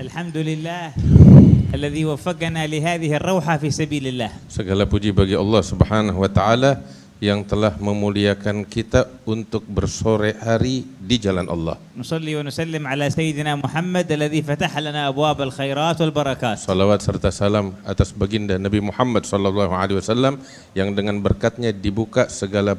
Alhamdulillah alladzi waffaqana li hadhihi ar-rawha fi sabilillah. Segala puji bagi Allah Subhanahu wa taala yang telah memuliakan kita untuk bersore hari di jalan Allah. Nusalli wa nusallim ala sayyidina Muhammad alladzi fataha lana abwab al-khairat wal barakat. Salawat serta salam atas baginda Nabi Muhammad sallallahu alaihi wasallam yang dengan berkatnya dibuka segala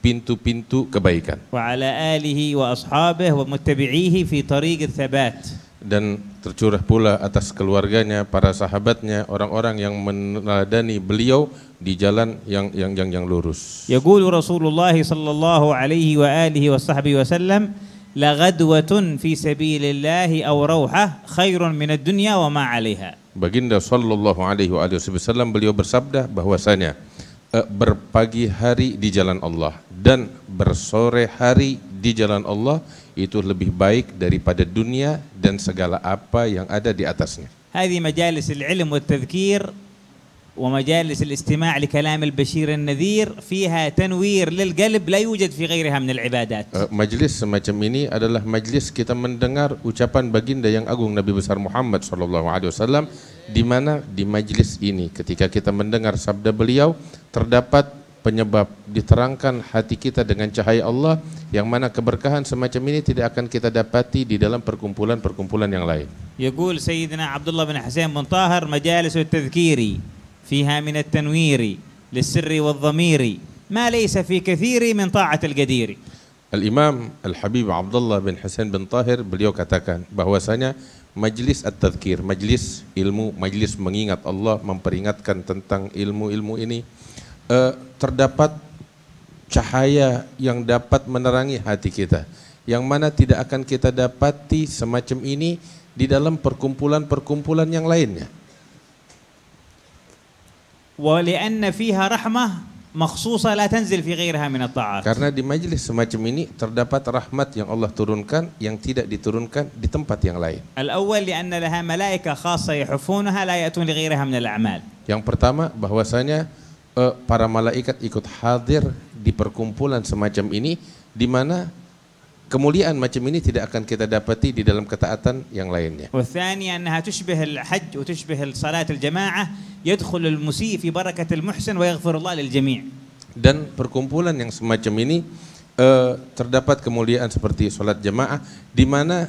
pintu-pintu kebaikan. Wa ala alihi wa ashabihi wa muttabi'ihi fi tariq ats-tsabat. Dan tercurah pula atas keluarganya, para sahabatnya, orang-orang yang meneladani beliau di jalan yang lurus. Yaqulu Rasulullah sallallahu alaihi wa alihi wa sahbihi wasallam, la ghadwatun fi sabilillah aw rawhah khairun min ad-dunya wa ma 'alaiha. Baginda sallallahu alaihi wasallam beliau bersabda bahwasanya berpagi hari di jalan Allah dan bersore hari di jalan Allah itu lebih baik daripada dunia dan segala apa yang ada di atasnya. هذه مجالس العلم والتذكير ومجالس الاستماع لكلام البشير النذير فيها تنوير للقلب لا يوجد في غيرها من العبادات. Majlis semacam ini adalah majlis kita mendengar ucapan baginda yang agung Nabi besar Muhammad sallallahu alaihi wasallam, di mana di majlis ini ketika kita mendengar sabda beliau terdapat penyebab diterangkan hati kita dengan cahaya Allah, yang mana keberkahan semacam ini tidak akan kita dapati di dalam perkumpulan-perkumpulan yang lain. يقول سيدنا عبد الله بن حسين بن طاهر مجالس التذكير فيها من التنوير للسر والضمير ما ليس في كثير من طاعة القدير. Al-Imam Al-Habib Abdullah bin Husain bin Tahir beliau katakan bahwasanya majlis at-tadhkir, majlis ilmu, majlis mengingat Allah, memperingatkan tentang ilmu-ilmu ini, terdapat cahaya yang dapat menerangi hati kita, yang mana tidak akan kita dapati semacam ini di dalam perkumpulan-perkumpulan yang lainnya. ولأن فيها رحمة مخصوصة لا تنزل في غيرها من الطاعات. Karena di majlis semacam ini terdapat rahmat yang Allah turunkan yang tidak diturunkan di tempat yang lain. الأول لأن لها ملائكة خاصة يحفونها لا يأتون لغيرها من الأعمال. Yang pertama bahwasanya para malaikat ikut hadir di perkumpulan semacam ini, di mana kemuliaan macam ini tidak akan kita dapati di dalam ketaatan yang lainnya. والثانية أنها تشبه الحج وتشبه صلاة الجماعة يدخل المسيء في بركة المحسن ويغفر الله للجميع. Dan perkumpulan yang semacam ini terdapat kemuliaan seperti salat jamaah, di mana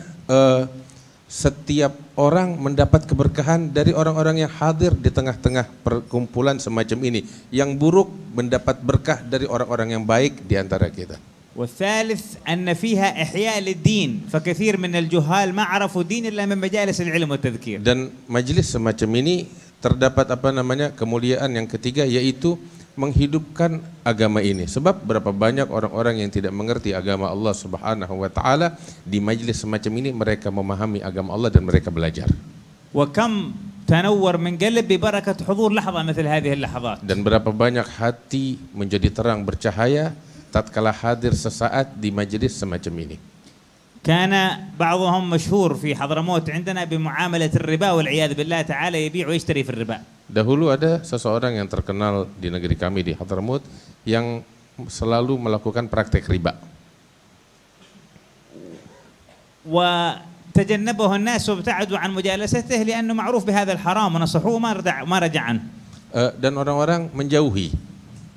setiap orang mendapat keberkahan dari orang-orang yang hadir di tengah-tengah perkumpulan semacam ini. Yang buruk mendapat berkah dari orang-orang yang baik di antara kita. والثالث أن فيها إحياء للدين فكثير من الجهال ما عرفوا الدين إلا من مجالس العلم والتذكير. Dan majlis semacam ini terdapat kemuliaan yang ketiga, yaitu menghidupkan agama ini. Sebab berapa banyak orang-orang yang tidak mengerti agama Allah Subhanahu wa taala, di majlis semacam ini mereka memahami agama Allah dan mereka belajar. وكم تنور من قلب ببركة حضور لحظة مثل هذه اللحظات. Dan berapa banyak hati menjadi terang bercahaya tatkala hadir sesaat di majlis semacam ini. كان بعضهم مشهور في حضرموت عندنا بمعاملة الربا والعياذ بالله تعالى يبيع ويشتري في الربا. Dahulu ada seseorang yang terkenal di negeri kami di Hadramut yang selalu melakukan praktek riba. وتجنبه الناس وابتعدوا عن مجالسته لأنه معروف بهذا الحرام ونصحوه ما رجع عنه. Dan orang-orang menjauhi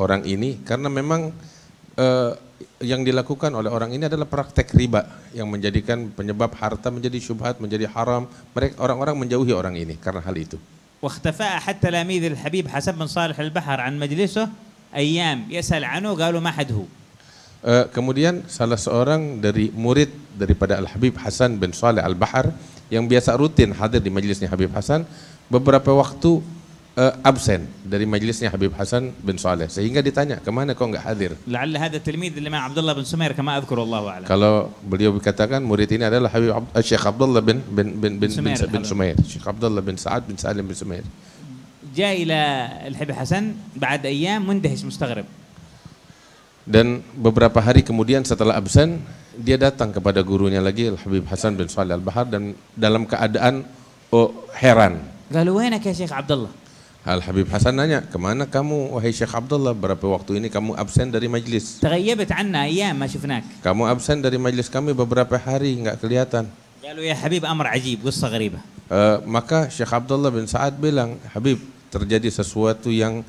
orang ini karena memang yang dilakukan oleh orang ini adalah praktek riba yang menjadikan penyebab harta menjadi syubhat, menjadi haram. Orang-orang menjauhi orang ini karena hal itu. واختفى أحد تلاميذ الحبيب حسن بن صالح البحر عن مجلسه أيام يسأل عنه قالوا ما حد هو. Kemudian salah seorang dari murid daripada Al-Habib Hasan bin Saleh Al-Bahar yang biasa rutin hadir di majlisnya Habib Hasan, beberapa waktu absen dari majlisnya Habib Hasan bin Saleh, sehingga ditanya, kemana kau enggak hadir? لعل هذا التلميذ اللي مع عبد الله بن سمير كما أذكر الله أعلم. Kalau beliau dikatakan murid ini adalah Habib Syekh Abdullah bin Sumair, Syekh Abdullah bin Sa'ad bin Salim bin Sumair. جاء إلى الحبيب حسن بعد أيام مندهش مستغرب. Dan beberapa hari kemudian setelah absen, dia datang kepada gurunya lagi Al-Habib Hasan bin Saleh Al-Bahar dan dalam keadaan heran. قالوا وينك يا شيخ عبد الله؟ Al-Habib Hasan nanya, kemana kamu wahai Syekh Abdullah, berapa waktu ini kamu absen dari majlis? تغيبت عنا أيام ما شفناك. Kamu absen dari majlis kami beberapa hari, enggak kelihatan. قالوا يا حبيب أمر عجيب قصة غريبة. Maka Syekh Abdullah bin Sa'ad bilang, Habib, terjadi sesuatu yang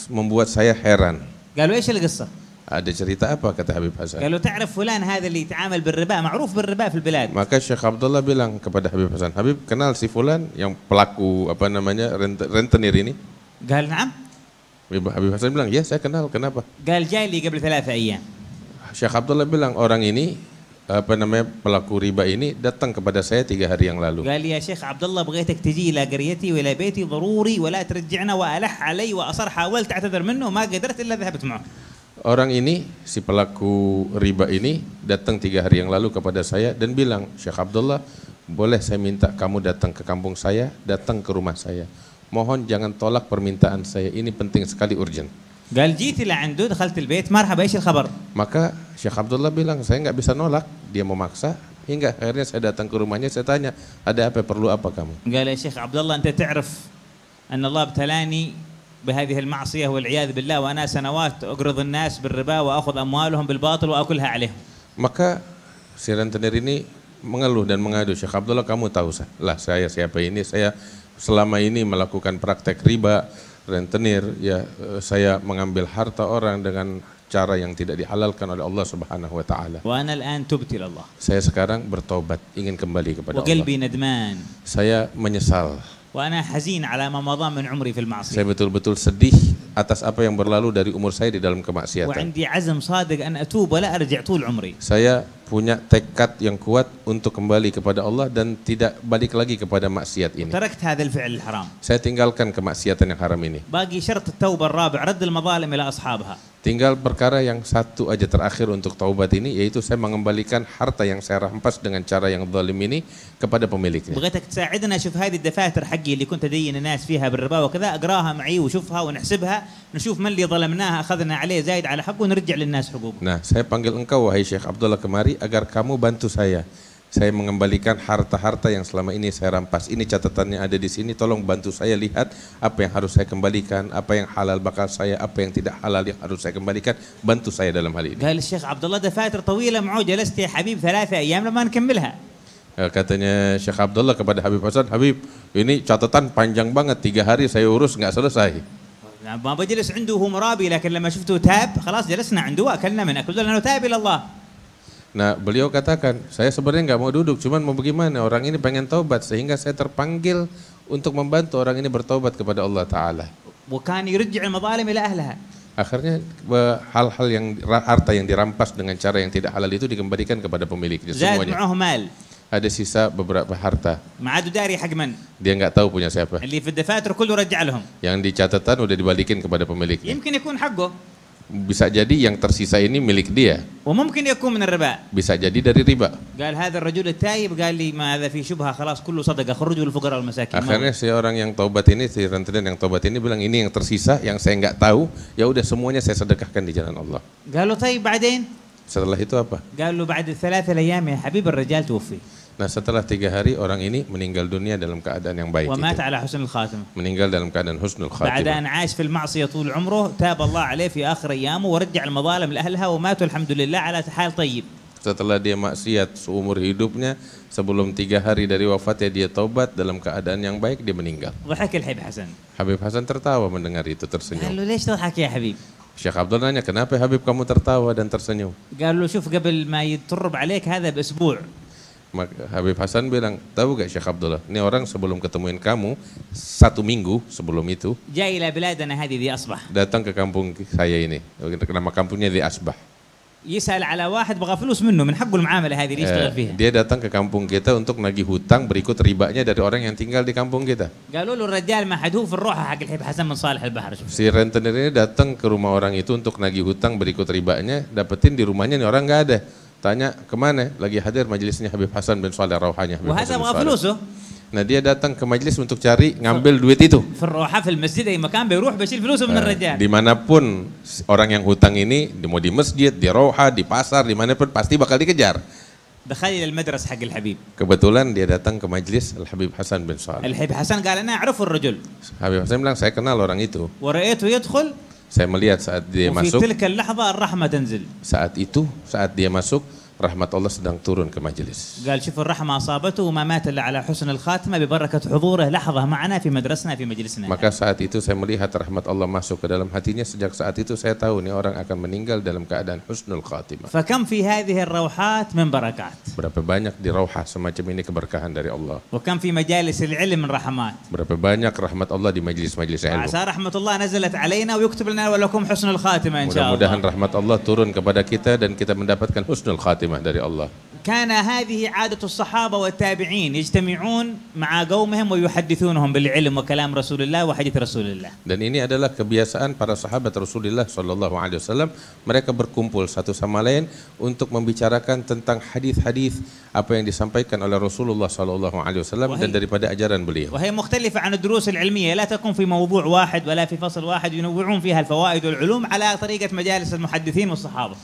membuat saya heran. قالوا ايش القصة؟ Ada cerita apa, kata Habib Hasan? قالوا تعرف فلان هذا اللي يتعامل بالربا معروف بالربا في البلاد. Maka Syekh Abdullah bilang kepada Habib Hasan, Habib, kenal si fulan yang pelaku apa namanya rentenir ini? قال نعم. Habib Hasan bilang, ya saya kenal, kenapa? قال جاي لي قبل 3 أيام. Syekh Abdullah bilang, orang ini apa namanya pelaku riba ini datang kepada saya 3 hari yang lalu. قال لي يا شيخ عبد الله بغيتك تجي إلى قريتي وإلى بيتي ضروري ولا ترجعنا، وألح علي وأصر حاولت أعتذر منه ما قدرت إلا ذهبت معه. Orang ini, si pelaku riba ini datang 3 hari yang lalu kepada saya dan bilang, Syekh Abdullah, boleh saya minta kamu datang ke kampung saya, datang ke rumah saya. Mohon jangan tolak permintaan saya, ini penting sekali, urgent. قال جيت لعنده دخلت البيت مرحبا ايش الخبر؟ Maka Syekh Abdullah bilang, saya nggak bisa nolak, dia memaksa, hingga akhirnya saya datang ke rumahnya, saya tanya, ada apa, perlu apa kamu? قال يا شيخ عبد الله أنت تعرف أن الله ابتلاني بهذه المعصية والعياذ بالله وأنا سنوات أقرض الناس بالربا وأخذ أموالهم بالباطل وأكلها عليهم. Maka si rentenir ini mengeluh dan mengadu, Syekh Abdullah, kamu tahu lah saya siapa ini, saya selama ini melakukan praktek riba, rentenir, ya saya mengambil harta orang dengan cara yang tidak dihalalkan oleh Allah Subhanahu wa taala. وأنا الآن تبت إلى الله. Saya sekarang bertobat, ingin kembali kepada Allah. وقلبي ندمان. Saya menyesal. وأنا حزين على ما مضى من عمري في المعصية. Saya betul-betul sedih atas apa yang berlalu dari umur saya di dalam kemaksiatan. وعندي عزم صادق أن أتوب ولا أرجع طول عمري. Saya punya tekad yang kuat untuk kembali kepada Allah dan tidak balik lagi kepada maksiat ini. تركت هذا الفعل الحرام. Saya tinggalkan kemaksiatan yang haram ini. باقي شرط التوبة الرابع رد المظالم إلى أصحابها. Tinggal perkara yang satu aja terakhir untuk taubat ini, yaitu saya mengembalikan harta yang saya rampas dengan cara yang zalim ini kepada pemiliknya. بغيتك تساعدنا شوف هذه الدفاتر حقي اللي كنت أدين الناس فيها بالربا وكذا، أقراها معي وشوفها ونحسبها، نشوف من اللي ظلمناها أخذنا عليه زايد على حقه ونرجع للناس حقوقهم. Nah, saya panggil engkau wahai Syekh Abdullah kemari agar kamu bantu saya. Saya mengembalikan harta-harta yang selama ini saya rampas. Ini catatannya ada di sini. Tolong bantu saya lihat apa yang harus saya kembalikan, apa yang halal bakal saya, apa yang tidak halal yang harus saya kembalikan. Bantu saya dalam hal ini. قال الشيخ عبد الله دفاتر طويلة معه جلست يا حبيب 3 أيام لما نكملها. Katanya Syekh Abdullah kepada Habib Hasan, Habib, ini catatan panjang banget, 3 hari saya urus nggak selesai. ما بجلس عنده وهو مرابي، لكن لما شفته تاب خلاص جلسنا عنده وأكلنا من أكل لأنه تاب إلى الله. Nah, beliau katakan, saya sebenarnya nggak mau duduk, cuman mau bagaimana, orang ini pengen taubat, sehingga saya terpanggil untuk membantu orang ini bertaubat kepada Allah Ta'ala. وكان يرجع المظالم إلى أهلها. Akhirnya hal-hal yang harta yang dirampas dengan cara yang tidak halal itu dikembalikan kepada pemiliknya زاد semuanya. معه مال. Ada sisa beberapa harta. ما عاد داري حق من. Dia nggak tahu punya siapa. اللي في الدفاتر كله رجع لهم. Yang di catatan udah dibalikin kepada pemiliknya. يمكن يكون حقه. Bisa jadi yang tersisa ini milik dia. وممكن يكون من الربا. Bisa jadi dari riba. قال هذا الرجل التايب قال لي ما هذا في شبهة خلاص كله صدقة خرجوا للفقراء والمساكين. Akhirnya si orang yang taubat ini, si rentenir yang taubat ini bilang, ini yang tersisa, yang saya nggak tahu, ya udah semuanya saya sedekahkan di jalan Allah. قالوا طيب بعدين. Setelah itu apa? قال له بعد 3 أيام يا حبيب الرجال توفي. Nah, setelah 3 hari orang ini meninggal dunia dalam keadaan yang baik. ومات Itu. على حسن الخاتمة. Meninggal dalam keadaan husnul بعد khatimah. أن عاش في المعصية طول عمره تاب الله عليه في آخر أيامه ورجع المظالم لأهلها وماتوا الحمد لله على حال طيب. Setelah dia maksiat seumur hidupnya, sebelum 3 hari dari wafatnya dia taubat dalam keadaan yang baik, dia meninggal. ضحك الحبيب حسن. Habib Hasan tertawa mendengar itu, قال tersenyum. له ليش تضحك يا حبيب؟ Syekh Abdul nanya, kenapa Habib kamu tertawa dan tersenyum? قال له شوف قبل ما يتطرب عليك هذا بأسبوع. Maka Habib Hasan bilang, tahu gak Syekh Abdullah, ini orang sebelum ketemuin kamu, 1 minggu sebelum itu, جاء إلى بلادنا هذه ذي أصبح. datang ke kampung saya ini, nama kampungnya di Asbah. يسأل على واحد بغى فلوس منه من حقه المعاملة هذه اللي يشتغل فيها. Dia datang ke kampung kita untuk nagih hutang berikut ribanya dari orang yang tinggal di kampung kita. قالوا له الرجال ما حد هو في الروحة حق الحبيب حسن من صالح البحر. شوف. Si rentenir ini datang ke rumah orang itu untuk nagih hutang berikut ribanya, dapetin di rumahnya nih orang nggak ada. Tanya kemana? Lagi hadir majelisnya Habib Hasan bin Saleh Rauhanya. وهذا بغى فلوسه. Nah, dia datang ke majelis untuk cari ngambil duit itu. في الروحة في المسجد أي مكان بيروح بيشيل فلوسه من الرجال. Dimanapun orang yang hutang ini, mau di masjid, di Rauhah, di pasar, dimanapun pasti bakal dikejar. دخل إلى المدرسة حق الحبيب. Kebetulan dia datang ke majelis Al Habib Hasan bin Saleh. الحبيب حسن قال أنا أعرف الرجل. Habib Hasan bilang, saya kenal orang itu. ورأيته يدخل. Saya melihat saat dia وفي masuk. تلك اللحظة الرحمة تنزل. Saat dia masuk, rahmat Allah sedang turun ke majlis. قال شوف الرحمة أصابته وما مات إلا على حسن الخاتمة ببركة حضوره لحظة معنا في مدرسنا في مجلسنا. Maka saat itu saya melihat rahmat Allah masuk ke dalam hatinya. Sejak saat itu saya tahu nih orang akan meninggal dalam keadaan husnul khatimah. فكم في هذه الروحات من بركات. Berapa banyak di rauhah semacam ini keberkahan dari Allah. وكم في مجالس العلم من رحمات. Berapa banyak rahmat Allah di majlis-majlis ilmu. عسى رحمة الله نزلت علينا ويكتب لنا ولكم حسن الخاتمة إن شاء الله. Mudah-mudahan rahmat Allah turun kepada kita dan kita mendapatkan husnul khatimah dari Allah. كان هذه عادة الصحابة والتابعين يجتمعون مع قومهم ويحدثونهم بالعلم وكلام رسول الله وحديث رسول الله. Dan ini adalah kebiasaan para sahabat Rasulullah sallallahu alaihi wasallam. Mereka berkumpul satu sama lain untuk membicarakan tentang hadis-hadis apa yang disampaikan oleh Rasulullah sallallahu alaihi wasallam dan daripada ajaran beliau. وهي مختلفة عن الدروس العلمية لا تكون في موضوع واحد ولا في فصل واحد ينوعون فيها الفوائد والعلوم على طريقة مجالس المحدثين والصحابة.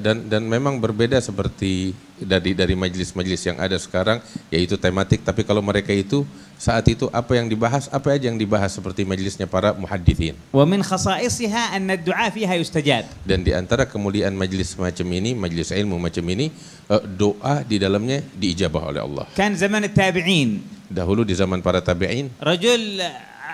Dan memang berbeda seperti dari majlis-majlis yang ada sekarang, yaitu tematik. Tapi kalau mereka itu saat itu apa yang dibahas, apa aja yang dibahas seperti majlisnya para muhaddithin. ومن خصائصها أن الدعاء فيها يستجاب. Dan di antara kemuliaan majlis macam ini, majlis ilmu macam ini, doa di dalamnya diijabah oleh Allah. كان زمن التابعين. Dahulu di zaman para tabi'in, رجل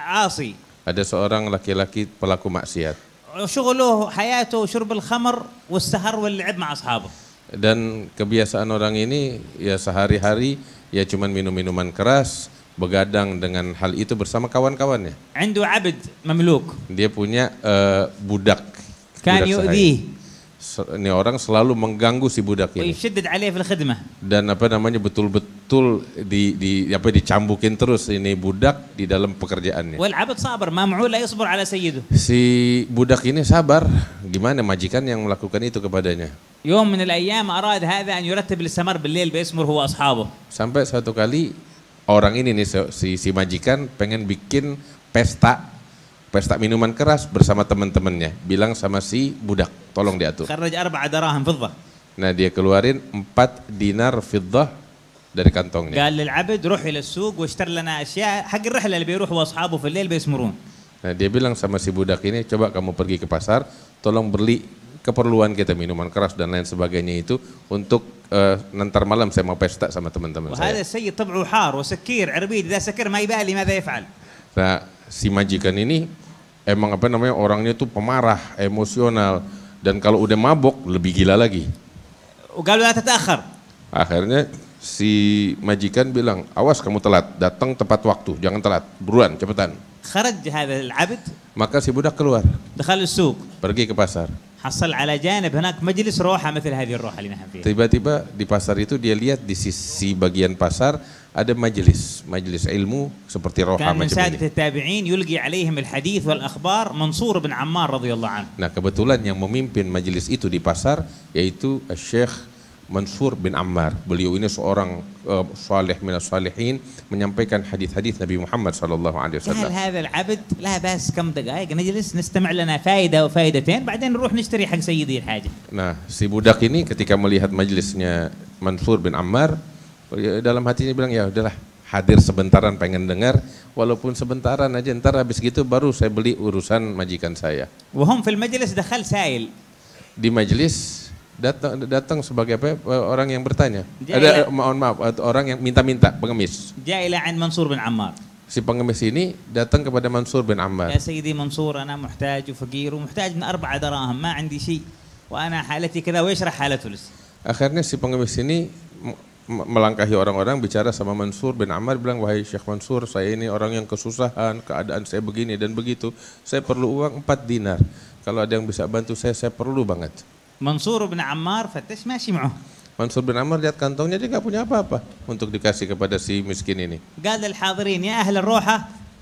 عاصي. ada seorang laki-laki pelaku maksiat. شغله حياته شرب الخمر والسهر واللعب مع أصحابه. Dan kebiasaan orang ini ya sehari-hari ya cuman minum-minuman keras, begadang dengan hal itu bersama kawan-kawannya. عنده عبد مملوك. Dia punya budak. كان يؤذيه. Ini orang selalu mengganggu si budak ini. ويشدد عليه في الخدمة. Dan betul-betul dicambukin terus ini budak di dalam pekerjaannya. والعبد صابر ما معه لا يصبر على سيده. Si budak ini sabar, gimana majikan yang melakukan itu kepadanya. يوم من الأيام أراد هذا أن يرتب الاستمر بالليل باسمه هو أصحابه. Sampai suatu kali orang ini nih si majikan pengen bikin pesta minuman keras bersama teman-temannya. Bilang sama si budak, tolong diatur. خرج 4 دراهم فضة. Nah dia keluarin 4 dinar fiddah dari kantongnya. قال للعبد روح إلى السوق واشتر لنا أشياء حق الرحلة اللي بيروح وأصحابه في الليل بيسمرون. Nah dia bilang sama si budak ini, coba kamu pergi ke pasar, tolong beli keperluan kita, minuman keras dan lain sebagainya itu untuk nanti malam saya mau pesta sama teman-teman saya. وهذا السيد طبعه حار وسكير عربيد، إذا سكر ما يبالي ماذا يفعل. Nah si majikan ini emang orangnya tuh pemarah, emosional, dan kalau udah mabok lebih gila lagi. وقالوا لا تتأخر. Akhirnya si majikan bilang, awas kamu telat, datang tepat waktu, jangan telat, buruan, cepetan. خرج هذا العبد. Maka si budak keluar. دخل السوق. Pergi ke pasar. حصل على جانب هناك مجلس روحة مثل هذه الروحة اللي نحن فيها. Tiba-tiba di pasar itu dia lihat di sisi bagian pasar ada majelis ilmu seperti roha كان من macam سادة ini. التابعين يلقي عليهم الحديث والأخبار منصور بن عمار رضي الله عنه. Nah kebetulan yang memimpin majelis itu di pasar yaitu Syekh Mansur bin Ammar. Beliau ini seorang salih minas salihin, menyampaikan hadis-hadis Nabi Muhammad sallallahu alaihi wasallam. قال هذا العبد لا بس كم دقائق نجلس نستمع لنا فائدة وفائدتين بعدين نروح نشتري حق سيدي الحاجة. Nah si budak ini ketika melihat majelisnya Mansur bin Ammar, dalam hatinya bilang ya udahlah, hadir sebentaran pengen dengar, walaupun sebentaran aja, ntar habis gitu baru saya beli urusan majikan saya. وهم في المجلس دخل سائل. Di majelis datang sebagai orang yang bertanya. Ada orang yang minta pengemis. جاء إلى عند منصور بن عمار. Si pengemis ini datang kepada Mansur bin Ammar. يا سيدي منصور أنا محتاج وفقير ومحتاج من 4 دراهم ما عندي شيء وأنا حالتي كذا ويشرح حالته لسه. Akhirnya si pengemis ini melangkahi orang-orang, bicara sama Mansur bin Ammar, bilang, wahai Syekh Mansur, saya ini orang yang kesusahan, keadaan saya begini dan begitu, saya perlu uang 4 dinar. Kalau ada yang bisa bantu saya perlu banget. منصور بن عمار فتش ماشي معه. Mansur bin Ammar lihat kantongnya, dia nggak punya apa-apa untuk dikasih kepada si miskin ini. قال للحاضرين يا أهل الروحة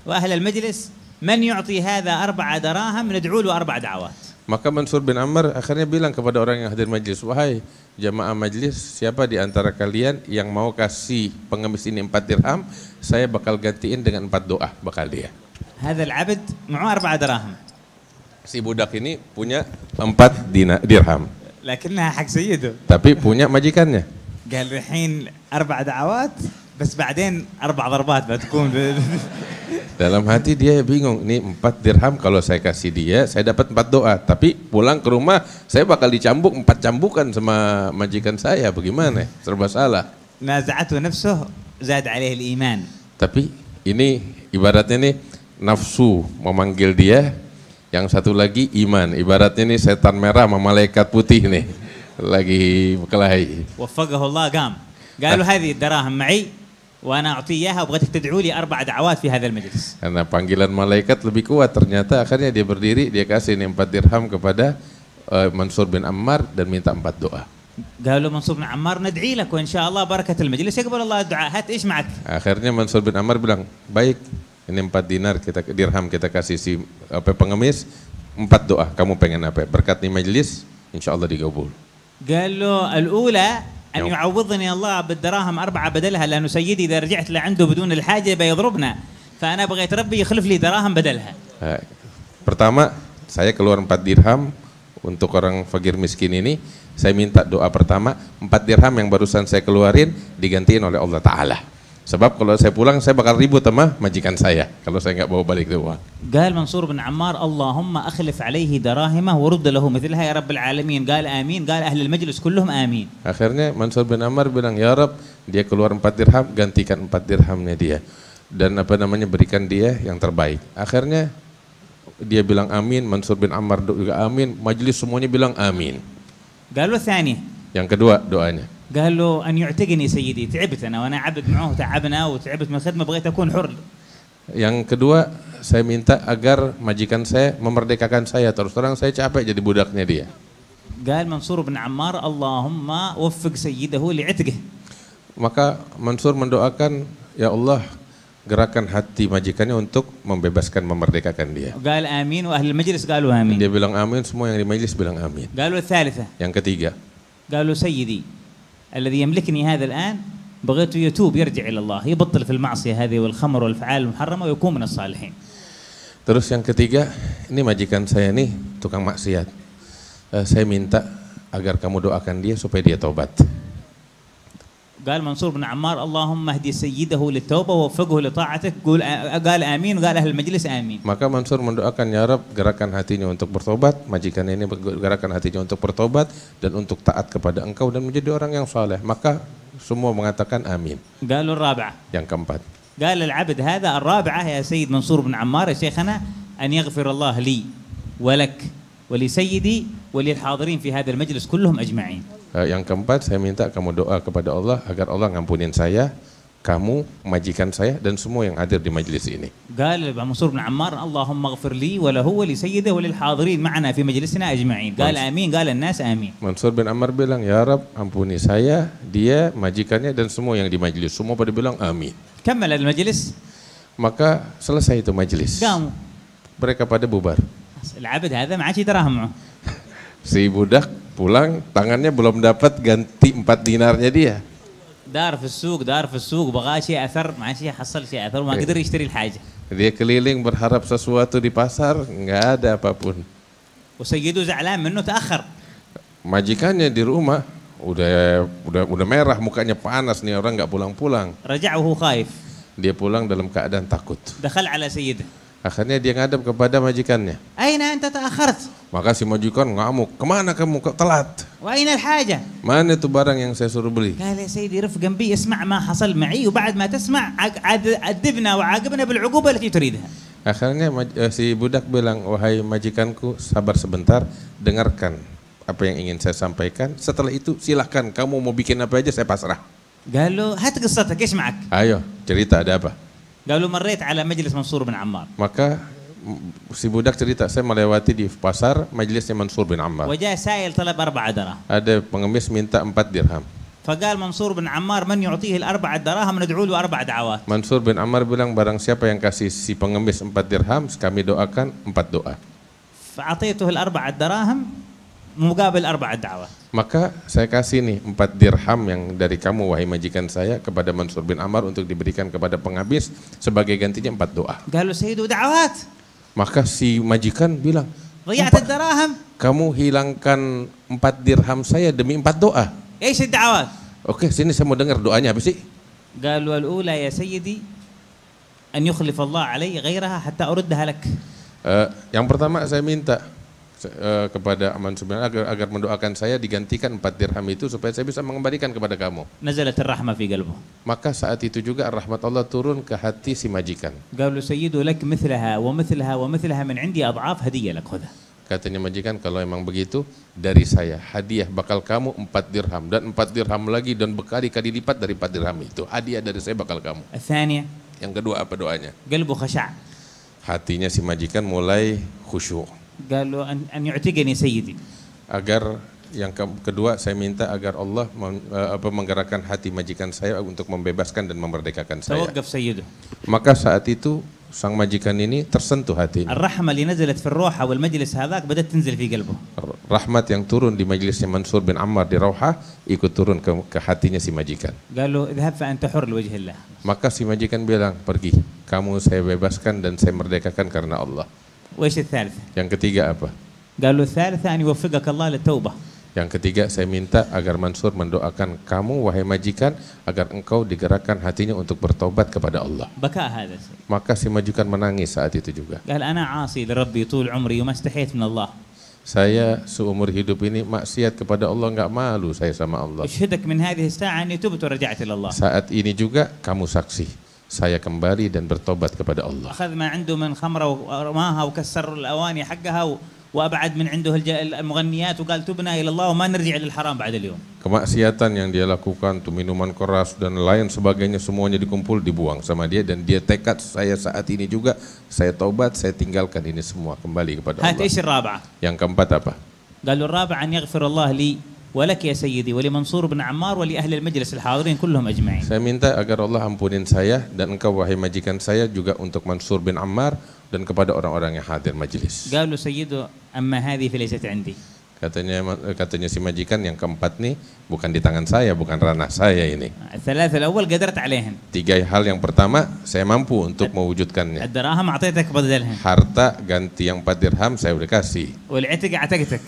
وأهل المجلس من يعطي هذا 4 دراهم ندعو له 4 دعوات. Maka Mansur bin Ammar akhirnya bilang kepada orang yang hadir majlis, wahai jamaah majlis, siapa di antara kalian yang mau kasih pengemis ini 4 dirham, saya bakal gantiin dengan 4 doa bakal dia. هذا العبد معه 4 دراهم. Si budak ini punya 4 dirham. لكنها حق سيده. Tapi punya majikannya. قال الحين 4 دعوات بس بعدين 4 ضربات بتكون Dalam hati dia bingung, ini 4 dirham kalau saya kasih dia, saya dapat 4 doa. Tapi pulang ke rumah, saya bakal dicambuk 4 cambukan sama majikan saya, bagaimana? Serba salah. نازعته نفسه زاد عليه الإيمان. Tapi ini ibaratnya nih nafsu memanggil dia, yang satu lagi iman. Ibaratnya nih setan merah sama malaikat putih nih lagi berkelahi. وفقه الله قام قال له هذه الدراهم معي وأنا أعطيه إياها وبغيتك تدعو لي 4 دعوات في هذا المجلس. Karena panggilan malaikat lebih kuat, ternyata akhirnya dia berdiri, dia kasih nih 4 dirham kepada Mansur bin Ammar dan minta 4 doa. قالوا منصور بن عمار ندعي لك وإن شاء الله بركة المجلس يقبل الله الدعاء هات إيش معك. Akhirnya Mansur bin Ammar bilang, baik, ini 4 dirham kita kasih si pengemis, 4 doa, kamu pengen apa? Berkat nih majelis, insya Allah digabul. قال له الأولى أن يعوضني الله بالدراهم 4 بدلها لأنه سيدي إذا رجعت لعنده بدون الحاجة بيضربنا فأنا بغيت ربي يخلف لي دراهم بدلها. Pertama, saya keluar 4 dirham untuk orang fakir miskin ini. Saya minta doa pertama, 4 dirham yang barusan saya keluarin digantiin oleh Allah Ta'ala. Sebab kalau saya pulang saya bakal ribut sama majikan saya kalau saya nggak bawa balik itu uang. قال منصور بن عمار اللهم أخلف عليه دراهمه ورد له مثلها يا رب العالمين. قال آمين. قال أهل المجلس كلهم آمين. Akhirnya Mansur bin Ammar bilang, ya Rabb, dia keluar 4 dirham, gantikan 4 dirhamnya dia. Dan berikan dia yang terbaik. Akhirnya dia bilang amin, Mansur bin Ammar juga amin, majelis semuanya bilang amin. قالوا الثانية. Yang kedua doanya. قال له أن يعتقني سيدي تعبت أنا وأنا عبد معه تعبنا وتعبت من الخدمة بغيت أكون حر. Yang kedua, saya minta agar majikan saya memerdekakan saya, terus terang saya capek jadi budaknya dia. قال منصور بن عمار اللهم وفق سيده لعتقه. Maka Mansur mendoakan, ya Allah, gerakan hati majikannya untuk membebaskan, memerdekakan dia. قال آمين وأهل المجلس قالوا آمين. Dia bilang amin, semua yang di majelis bilang amin. قالوا الثالثة. Yang ketiga. قالوا سيدي الذي يملكني هذا الآن بغيته يتوب يرجع إلى الله يبطل في المعصية هذه والخمر والأفعال المحرمة ويكون من الصالحين. Terus yang ketiga, ini majikan saya nih tukang maksiat. Saya minta agar kamu doakan dia supaya dia taubat. قال منصور بن عمار اللهم اهدي سيده للتوبة ووفقه لطاعتك. قال آمين وقال أهل المجلس آمين. Maka Mansur mendoakan, ya Rabb, gerakan hatinya untuk bertobat, majikan ini gerakan hatinya untuk bertobat dan untuk taat kepada Engkau dan menjadi orang yang saleh. Maka semua mengatakan amin. قالوا الرابعة. Yang keempat. قال العبد هذا الرابعة يا سيد منصور بن عمار يا شيخنا أن يغفر الله لي ولك ولسيدي وللحاضرين في هذا المجلس كلهم أجمعين. Yang keempat, saya minta kamu doa kepada Allah agar Allah ngampunin saya, kamu, majikan saya, dan semua yang hadir di majelis ini. قال منصور بن عمار اللهم اغفر لي وله ولسيده وللحاضرين معنا في مجلسنا أجمعين. قال آمين. قال الناس آمين. Mansur bin Ammar bilang, ya Rabb, ampuni saya, dia, majikannya, dan semua yang di majelis. Semua pada bilang amin. كمل المجلس. Maka selesai itu majelis. قاموا. Mereka pada bubar. العبد هذا ما عاد دراهم معه. Si budak pulang, tangannya belum dapat ganti 4 dinarnya dia. دار في السوق بغى شيء أثر ما شيء حصل شيء أثر وما قدر يشتري الحاجة. Dia keliling berharap sesuatu di pasar, nggak ada apapun. وسيده زعلان منه تأخر. Majikannya di rumah udah merah, mukanya panas nih, orang nggak pulang-pulang. رجع وهو خايف. Dia pulang dalam keadaan takut. دخل على سيده. Akhirnya dia ngadep kepada majikannya. أين أنت تأخرت؟ Maka si majikan ngamuk, kemana kamu, kok telat? وأين الحاجة؟ Mana itu barang yang saya suruh beli? قال يا سيدي رفقا بي اسمع ما حصل معي وبعد ما تسمع أدبنا وعاقبنا بالعقوبة التي تريدها. Akhirnya si budak bilang, wahai majikanku, sabar sebentar, dengarkan apa yang ingin saya sampaikan. Setelah itu silahkan, kamu mau bikin apa aja saya pasrah. قال له هات قصتك ايش معك؟ Ayo, cerita ada apa? قالوا مريت على مجلس منصور بن عمار. Maka si budak cerita, saya melewati di pasar majelisnya Mansur bin Ammar. وجاء سائل طلب 4 دراهم. Ada pengemis minta 4 dirham. فقال منصور بن عمار من يعطيه ال4 دراهم ندعو له 4 دعوات. Mansur bin Ammar bilang, barang siapa yang kasih si pengemis 4 dirham, kami doakan 4 doa. فأعطيته ال4 دراهم مقابل 4 دعوات. Maka saya kasih nih 4 dirham yang dari kamu, wahai majikan saya, kepada Mansur bin Ammar untuk diberikan kepada pengemis sebagai gantinya 4 doa. قالوا سيدو دعوات. Maka si majikan bilang, ضيعت الدراهم. kamu hilangkan 4 dirham saya demi 4 doa. ايش الدعوات؟ Oke, sini saya mau dengar doanya apa sih? قالوا الأولى يا سيدي أن يخلف الله علي غيرها حتى أردها لك. Yang pertama saya minta kepada Aman Subhan agar mendoakan saya digantikan 4 dirham itu supaya saya bisa mengembalikan kepada kamu. نزلت الرحمة في قلبه. Maka saat itu juga rahmat Allah turun ke hati si majikan. قال له سيد لك مثلها ومثلها ومثلها من عندي أضعاف هدية لك خذها. Katanya majikan, kalau emang begitu dari saya hadiah bakal kamu 4 dirham dan 4 dirham lagi dan berkali-kali lipat dari 4 dirham itu. Hadiah dari saya bakal kamu. الثانية. Yang kedua apa doanya? قلبه خشع. Hatinya si majikan mulai khusyuk. قال له أن يعتقني سيدي. Agar yang kedua saya minta agar Allah menggerakkan hati majikan saya untuk membebaskan dan memerdekakan saya. توقف سيده. Maka saat itu sang majikan ini tersentuh hatinya. الرحمة اللي نزلت في الروحة والمجلس هذاك بدأت تنزل في قلبه. Rahmat yang turun di majelisnya Mansur bin Ammar di Rauhah ikut turun ke hatinya si majikan. قال له اذهب فأنت حر لوجه الله. Maka si majikan bilang, pergi, kamu saya bebaskan dan saya merdekakan karena Allah. وإيش الثالثة؟ Yang ketiga apa? قال له الثالثة أن يوفقك الله للتوبة. Yang ketiga saya minta agar Mansur mendoakan kamu wahai majikan agar engkau digerakkan hatinya untuk bertobat kepada Allah. بكاء هذا. Maka si majikan menangis saat itu juga. قال أنا عاصي لربي طول عمري وما استحيت من الله. Saya seumur hidup ini maksiat kepada Allah, nggak malu saya sama Allah. أشهدك من هذه الساعة أني تبت ورجعت إلى الله. Saat ini juga kamu saksi, saya kembali dan bertobat kepada Allah. أخذ ما عنده من خمرة ورماها وكسر الأواني حقها وأبعد من عنده المغنيات وقال تبنا إلى الله وما نرجع للحرام بعد اليوم. Kemaksiatan yang dia lakukan, tuh minuman keras dan lain sebagainya semuanya dikumpul dibuang sama dia dan dia tekad, saya saat ini juga saya taubat, saya tinggalkan ini semua kembali kepada Allah. هات إيش الرابعة؟ Yang keempat apa? قال له الرابعة أن يغفر الله لي ولك يا سيدي ولمنصور بن عمار ولأهل المجلس الحاضرين كلهم أجمعين. Saya minta agar Allah ampunin saya dan engkau wahai majikan saya juga untuk Mansur bin Ammar dan kepada orang-orang yang hadir majelis. قال له سيده أما هذه فليست عندي. Katanya si majikan, yang keempat nih bukan di tangan saya, bukan ranah saya ini. الثلاثة الأول قدرت عليهن. 3 hal yang pertama saya mampu untuk mewujudkannya. الدراهم أعطيتك بدلهن. Harta ganti yang 4 dirham saya udah kasih. والعتق أعتقتك.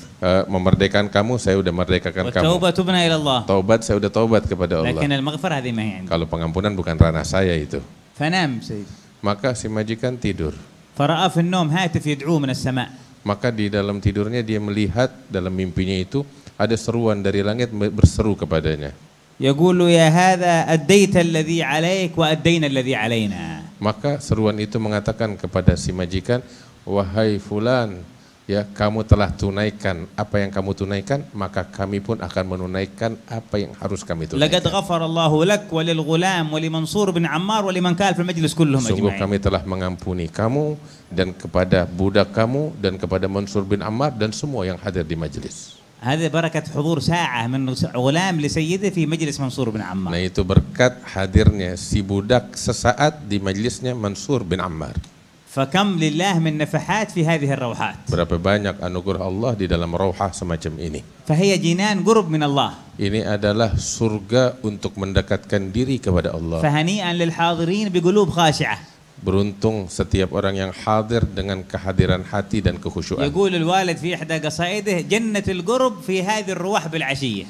Memerdekakan kamu saya udah merdekakan kamu. والتوبة تبنا إلى الله. Taubat saya udah taubat kepada Allah. لكن المغفرة هذه ما هي عندي. Kalau pengampunan bukan ranah saya itu. فنام سيدي. Maka si majikan tidur. فرأى في النوم هاتف يدعوه من السماء. Maka di dalam tidurnya dia melihat dalam mimpinya itu ada seruan dari langit berseru kepadanya. يقول يا هذا أديت الذي عليك وأدينا الذي علينا. Maka seruan itu mengatakan kepada si majikan, wahai fulan, ya kamu telah tunaikan apa yang kamu tunaikan, maka kami pun akan menunaikan apa yang harus kami tunaikan. لقد غفر الله لك وللغلام ولمنصور بن عمار ولمن كان في المجلس كلهم Sungguh أجمعين. kami telah mengampuni kamu dan kepada budak kamu dan kepada Mansur bin Ammar dan semua yang hadir di majelis. هذه بركة حضور ساعة من غلام لسيده في مجلس منصور بن Nah عمار. itu berkat hadirnya si budak sesaat di majelisnya Mansur bin Ammar. فكم لله من نفحات في هذه الروحات. Berapa banyak anugerah Allah di dalam rauhah semacam ini. فهي جنان قرب من الله. Ini adalah surga untuk mendekatkan diri kepada Allah. فهنيئا للحاضرين بقلوب خاشعة. Beruntung setiap orang yang hadir dengan kehadiran hati dan kekhusyuan. يقول الوالد في إحدى قصائده جنة القرب في هذه الروح بالعشية.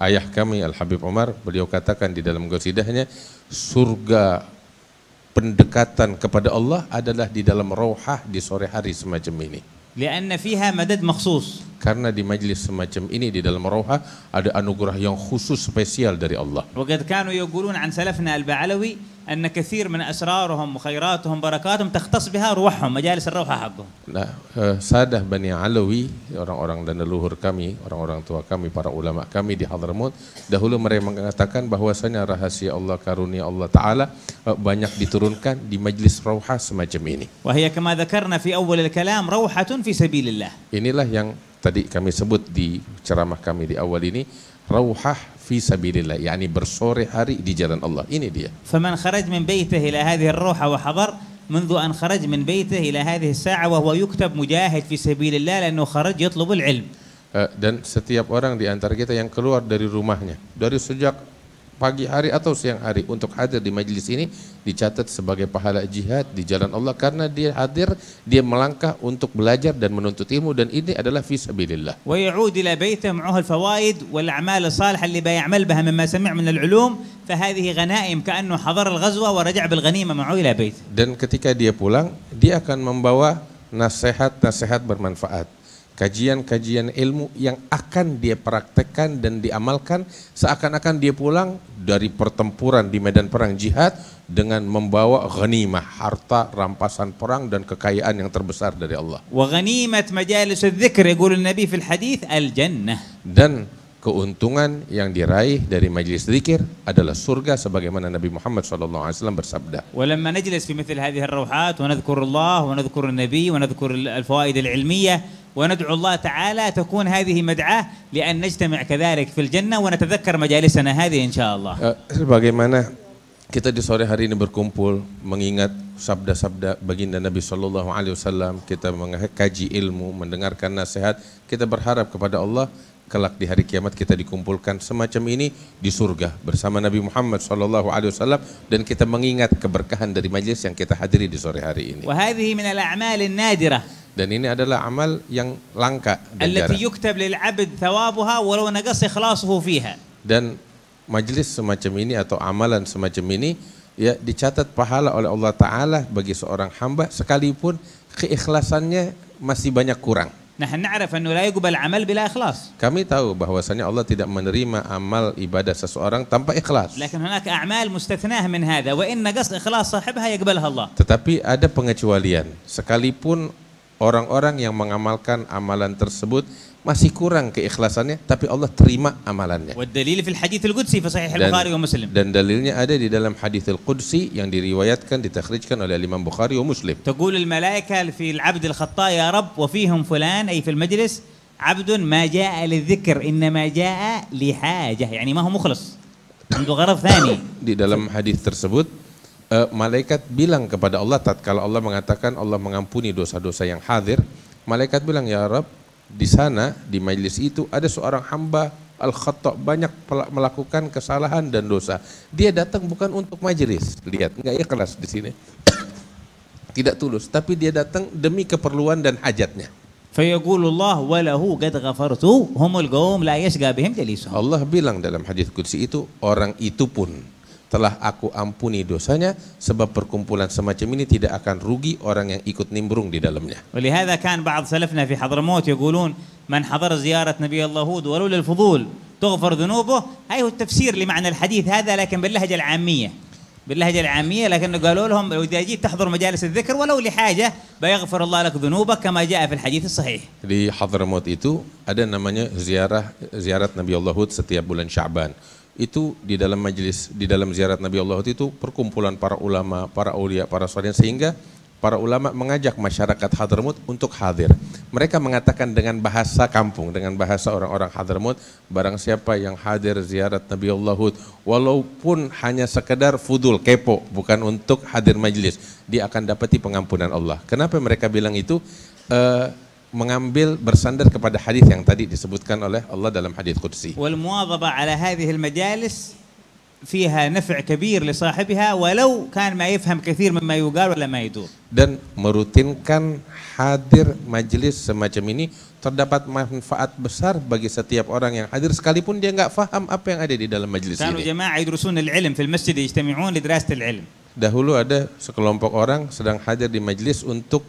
Ayah kami Al Habib Umar, beliau katakan di dalam qasidahnya, surga pendekatan kepada Allah adalah di dalam rauhah di sore hari semacam ini. لأن فيها مدد مخصوص. Karena di majlis semacam ini di dalam rauhah ada anugerah yang khusus spesial dari Allah. وقد كانوا يقولون عن سلفنا البعلوي أن كثير من أسرارهم وخيراتهم بركاتهم تختص بها روحهم مجالس الروحة حقهم. Nah, Sadah Bani Alawi, orang-orang dan leluhur kami, orang-orang tua kami, para ulama kami di Hadramaut, dahulu mereka mengatakan bahwasanya rahasia Allah, karunia Allah Ta'ala banyak diturunkan di majlis rauhah semacam ini. وهي كما ذكرنا في أول الكلام روحة في سبيل الله. Inilah yang tadi kami sebut di ceramah kami di awal ini, rauhah fi sabilillah, yakni bersore hari di jalan Allah. Ini dia. فمن خرج من بيته إلى هذه الروحة وحضر منذ أن خرج من بيته إلى هذه الساعة وهو يكتب مجاهد في سبيل الله لأنه خرج يطلب العلم. Dan setiap orang di antara kita yang keluar dari rumahnya, dari sejak pagi hari atau siang hari untuk hadir di majlis ini dicatat sebagai pahala jihad di jalan Allah, karena dia hadir, dia melangkah untuk belajar dan menuntut ilmu, dan ini adalah fi sabilillah. ويعود إلى بيته معه الفوائد والأعمال الصالحة اللي بيعمل بها مما سمع من العلوم، فهذه غنائم كأنه حضر الغزوة ورجع بالغنيمة معه إلى بيته. Dan ketika dia pulang, dia akan membawa nasihat-nasihat bermanfaat, kajian-kajian ilmu yang akan dia praktekkan dan diamalkan, seakan-akan dia pulang dari pertempuran di medan perang jihad dengan membawa ghanimah, harta rampasan perang dan kekayaan yang terbesar dari Allah. وغنيمة مجالس الذكر يقول النبي في الحديث الجنة. Dan keuntungan yang diraih dari majlis zikir adalah surga, sebagaimana Nabi Muhammad SAW bersabda. ولما نجلس في مثل هذه الروحات ونذكر الله ونذكر النبي ونذكر الفوائد العلمية وندعو الله تعالى، تكون هذه مدعاة لأن نجتمع كذلك في الجنة ونتذكر مجالسنا هذه إن شاء الله. Sebagaimana kita di sore hari ini berkumpul mengingat sabda-sabda baginda Nabi SAW, kita mengkaji ilmu, mendengarkan nasihat, kita berharap kepada Allah kelak di hari kiamat kita dikumpulkan semacam ini di surga bersama Nabi Muhammad SAW, dan kita mengingat keberkahan dari majlis yang kita hadiri di sore hari ini. وهذه من الأعمال النادرة. Dan ini adalah amal yang langka dan jarang. التي يكتب للعبد ثوابها ولو نقص إخلاصه فيها. Dan majlis semacam ini atau amalan semacam ini ya dicatat pahala oleh Allah Ta'ala bagi seorang hamba sekalipun keikhlasannya masih banyak kurang. نحن نعرف أنه لا يقبل عمل بلا إخلاص. Kami tahu bahwasanya Allah tidak menerima amal ibadah seseorang tanpa ikhlas. لكن هناك أعمال مستثناة من هذا، وإن نقص إخلاص صاحبها يقبلها الله. Tetapi ada pengecualian, sekalipun orang-orang yang mengamalkan amalan tersebut masih kurang keikhlasannya, tapi Allah terima amalannya. والدليل في الحديث القدسي في صحيح البخاري ومسلم. Dan dalilnya ada di dalam hadits al-Qudsi yang diriwayatkan, ditakhrijkan oleh Imam Bukhari wa Muslim. تقول الملائكة في العبد الخطاء يا رب وفيهم فلان أي في المجلس عبد ما جاء للذكر إنما جاء لحاجة، يعني ما هو مخلص عنده غرض ثاني. Di dalam hadis tersebut malaikat bilang kepada Allah tatkala Allah mengatakan Allah mengampuni dosa-dosa yang hadir, malaikat bilang, ya Rabb, di sana di majlis itu ada seorang hamba al-khata' banyak melakukan kesalahan dan dosa. Dia datang bukan untuk majlis, lihat enggak ikhlas di sini. Tidak tulus, tapi dia datang demi keperluan dan hajatnya. فيقول الله وله قد غفرت هم القوم لا يشقى بهم جليسهم. Allah bilang dalam hadis qudsi itu, orang itu pun telah aku ampuni dosanya, sebab perkumpulan semacam ini tidak akan rugi orang yang ikut nimbrung di dalamnya. ولهذا كان بعض سلفنا في حضرموت يقولون من حضر زيارة نبي الله هود ولو للفضول تغفر ذنوبه. هاي هو التفسير لمعنى الحديث هذا، لكن باللهجة العامية، باللهجة العامية. لكن قالوا لهم إذا جيت تحضر مجالس الذكر ولو لحاجة بيغفر الله لك ذنوبك كما جاء في الحديث الصحيح. Di Hadramaut itu ada namanya ziarat Nabi Allah Hud setiap bulan Sya'ban. Itu di dalam majlis, di dalam ziarat Nabi Allah itu perkumpulan para ulama, para aulia, para sholihin, sehingga para ulama mengajak masyarakat Hadramaut untuk hadir. Mereka mengatakan dengan bahasa kampung, dengan bahasa orang-orang Hadramaut, barang siapa yang hadir ziarat Nabi Allah Hud, walaupun hanya sekedar fudul, kepo, bukan untuk hadir majlis, dia akan dapati pengampunan Allah. Kenapa mereka bilang itu? Mengambil bersandar kepada hadis yang tadi disebutkan oleh Allah dalam hadis qudsi. والمواظبة على هذه المجالس فيها نفع كبير لصاحبها ولو كان ما يفهم كثير مما يقال ولا ما يدور. Dan merutinkan hadir majlis semacam ini terdapat manfaat besar bagi setiap orang yang hadir sekalipun dia enggak faham apa yang ada di dalam majlis ini. كانوا جماعة يدرسون العلم في المسجد يجتمعون لدراسة العلم. Dahulu ada sekelompok orang sedang hadir di majlis untuk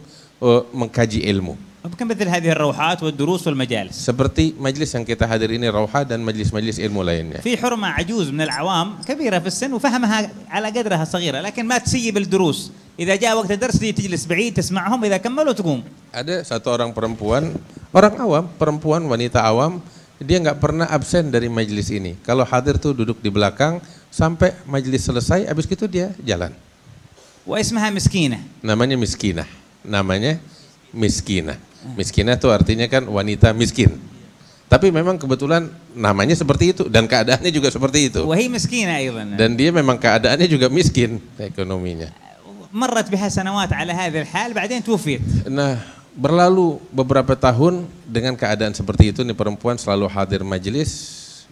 mengkaji ilmu. ممكن مثل هذه الروحات والدروس والمجالس. Seperti majlis yang kita hadir ini rauha dan majlis-majlis ilmu lainnya. في حرمة عجوز من العوام كبيرة في السن وفهمها على قدرها صغيرة، لكن ما تسيب الدروس. إذا جاء وقت الدرس تجلس بعيد تسمعهم، إذا كملوا تقوم. Ada satu orang perempuan, orang awam, perempuan wanita awam, dia nggak pernah absen dari majlis ini. Kalau hadir tuh duduk di belakang sampai majlis selesai, habis itu dia jalan. واسمها مسكينة. Namanya miskinah. Namanya miskinah. Miskinah itu artinya kan wanita miskin. Tapi memang kebetulan namanya seperti itu dan keadaannya juga seperti itu. وهي مسكينة أيضا. Dan dia memang keadaannya juga miskin ekonominya. مرت بها سنوات على هذا الحال بعدين توفيت. Nah, berlalu beberapa tahun dengan keadaan seperti itu, nih perempuan selalu hadir majelis,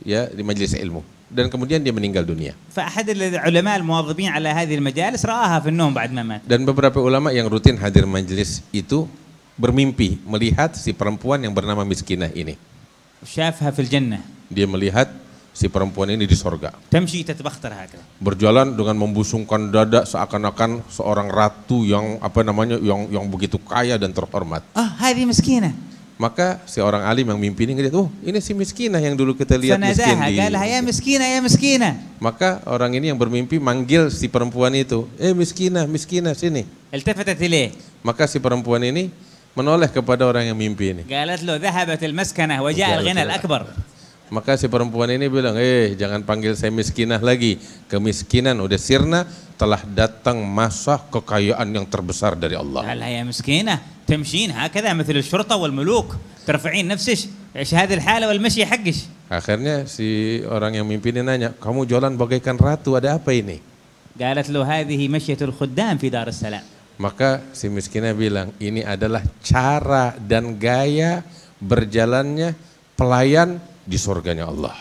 ya, di majelis ilmu. dan kemudian dia meninggal dunia. فأحد العلماء المواظبين على هذه المجالس رآها في النوم بعد ما مات. Dan beberapa ulama yang rutin hadir majelis itu bermimpi melihat si perempuan yang bernama Miskinah ini. شافها في الجنة. Dia melihat si perempuan ini di sorga. تمشي تتبختر هكذا. Berjalan dengan membusungkan dada seakan-akan seorang ratu yang yang begitu kaya dan terhormat. هذه مسكينة. Maka si orang alim yang mimpi ini ngeliat, oh ini si Miskinah yang dulu kita lihat miskin di. قالها يا مسكينة يا مسكينة. Maka orang ini yang bermimpi manggil si perempuan itu, Miskinah, Miskinah sini. التفتت إليه. Maka si perempuan ini menoleh kepada orang yang mimpi ini. قالت له ذهبت المسكنة وجاء الغنى الأكبر. Maka si perempuan ini bilang, jangan panggil saya Miskinah lagi. Kemiskinan udah sirna, telah datang masa kekayaan yang terbesar dari Allah. قالها يا مسكينة تمشين هكذا مثل الشرطة والملوك ترفعين نفسك ايش هذه الحالة والمشي حقش. Akhirnya si orang yang mimpi ini nanya, kamu jalan bagaikan ratu, ada apa ini? قالت له هذه مشية الخدام في دار السلام. Maka si Miskinah bilang, ini adalah cara dan gaya berjalannya pelayan di surganya Allah.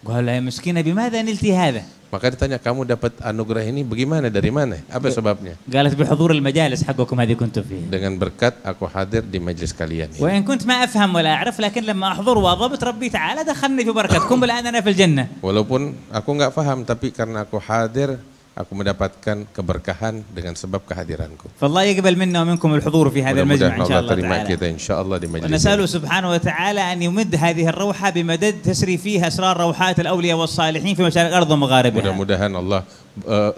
قال يا مسكينة بماذا نلتي هذا؟ Maka ditanya, kamu dapat anugerah ini bagaimana, dari mana? Apa sebabnya? قالت بحضور المجالس حقكم هذه كنت فيه. Dengan berkat aku hadir di majelis kalian. وإن كنت ما أفهم ولا أعرف لكن لما أحضر وأضبط ربي تعالى دخلني في بركتكم الآن أنا في الجنة. Walaupun aku nggak paham, tapi karena aku hadir, aku mendapatkan keberkahan dengan sebab kehadiranku. فالله يقبل منا ومنكم الحضور في هذا المجمع إن شاء الله تعالى. kita insyaallah di majelis. ونسأله سبحانه وتعالى أن يمد هذه الروحة بمدد تسري فيها أسرار روحات الأولياء والصالحين في مشارق الأرض ومغاربها. Mudah-mudahan Allah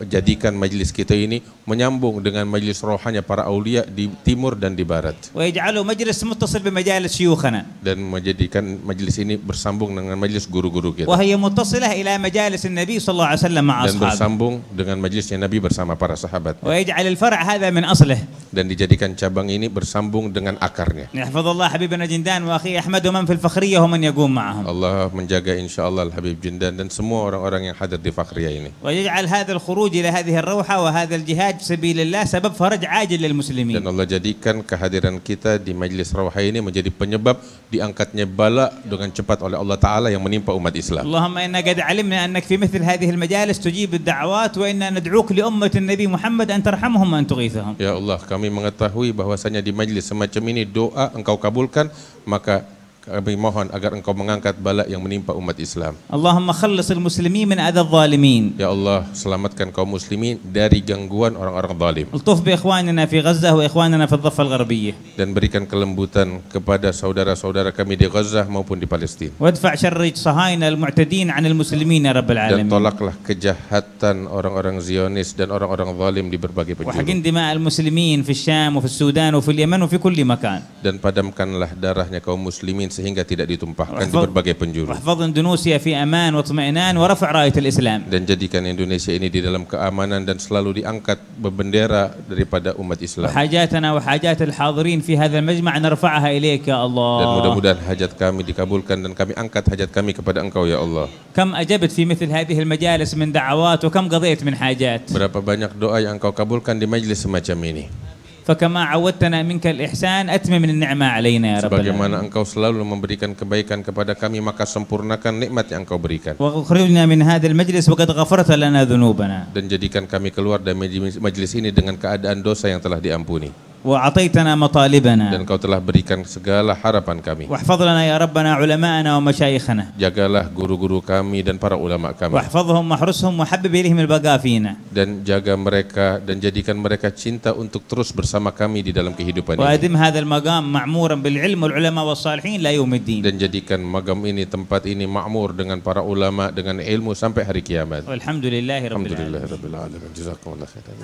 jadikan majelis kita ini menyambung dengan majelis rohanya para aulia di timur dan di barat. ويجعله مجلس متصل بمجالس شيوخنا. Dan menjadikan majelis ini bersambung dengan majelis guru-guru kita. وهي متصلة إلى مجالس النبي صلى الله عليه وسلم مع Dan أصحابه. bersambung dengan majelisnya Nabi bersama para sahabat. ويجعل الفرع هذا من أصله. Dan dijadikan cabang ini bersambung dengan akarnya. يحفظ الله حبيبنا جندان وأخي أحمد ومن في الفخرية ومن يقوم معهم. Allah menjaga insyaallah Al-Habib Jindan dan semua orang-orang yang hadir di Fakhriyah ini. ويجعل هذا الخروج إلى هذه الروحة وهذا الجهاد في سبيل الله سبب فرج عاجل للمسلمين. Dan Allah jadikan kehadiran kita di majelis rawha ini menjadi penyebab diangkatnya bala dengan cepat oleh Allah Ta'ala yang menimpa umat Islam. اللهم إنا قد علمنا أنك في مثل هذه المجالس تجيب الدعوات وإنا ندعوك لأمة النبي محمد أن ترحمهم وأن تغيثهم. Ya Allah, kami mengetahui bahwasanya di majelis semacam ini doa engkau kabulkan, maka kami mohon agar engkau mengangkat bala yang menimpa umat Islam. اللهم خلص المسلمين من أذى الظالمين. Ya Allah, selamatkan kaum muslimin dari gangguan orang-orang zalim. الطف بإخواننا في غزة وإخواننا في الضفة الغربية. Dan berikan kelembutan kepada saudara-saudara kami di Gaza maupun di Palestina. وادفع شر الصهاينة المعتدين عن المسلمين يا رب Dan العالمين. tolaklah kejahatan orang-orang Zionis dan orang-orang zalim di berbagai penjuru. وحقن دماء المسلمين في الشام وفي السودان وفي اليمن وفي كل مكان. Dan padamkanlah darahnya kaum muslimin sehingga tidak ditumpahkan di berbagai penjuru. واحفظ إندونيسيا في أمان واطمئنان ورفع راية الإسلام. Dan jadikan Indonesia ini di dalam keamanan dan selalu diangkat berbendera daripada umat Islam. وحاجاتنا وحاجات الحاضرين في هذا المجمع نرفعها إليك يا الله. Dan mudah-mudahan hajat kami dikabulkan dan kami angkat hajat kami kepada Engkau ya Allah. كم أجبت في مثل هذه المجالس من دعوات وكم قضيت من حاجات. Berapa banyak doa yang Engkau kabulkan di majelis semacam ini. فكما عودتنا منك الإحسان أتمم النعمة علينا يا رب العالمين. Sebagaimana Engkau selalu memberikan kebaikan kepada kami, maka sempurnakan nikmat yang Engkau berikan. واخرجنا من هذا المجلس وقد غفرت لنا ذنوبنا. Dan jadikan kami keluar dari majelis ini dengan keadaan dosa yang telah diampuni. وأعطيتنا مطالبنا. Dan Kau telah berikan segala harapan kami. واحفظ لنا يا ربنا علماءنا ومشايخنا. Jagalah guru-guru kami dan para ulama kami. واحفظهم واحرسهم وحبب إليهم البقاء فينا. Dan jaga mereka dan jadikan mereka cinta untuk terus bersama kami di dalam kehidupan ini. وأدم هذا المقام معمورا بالعلم والعلماء والصالحين لا يوم الدين. Dan jadikan magam ini, tempat ini makmur dengan para ulama, dengan ilmu sampai hari kiamat. والحمد لله رب العالمين. Alhamdulillah rabbil alamin. Jazakumullah khairan.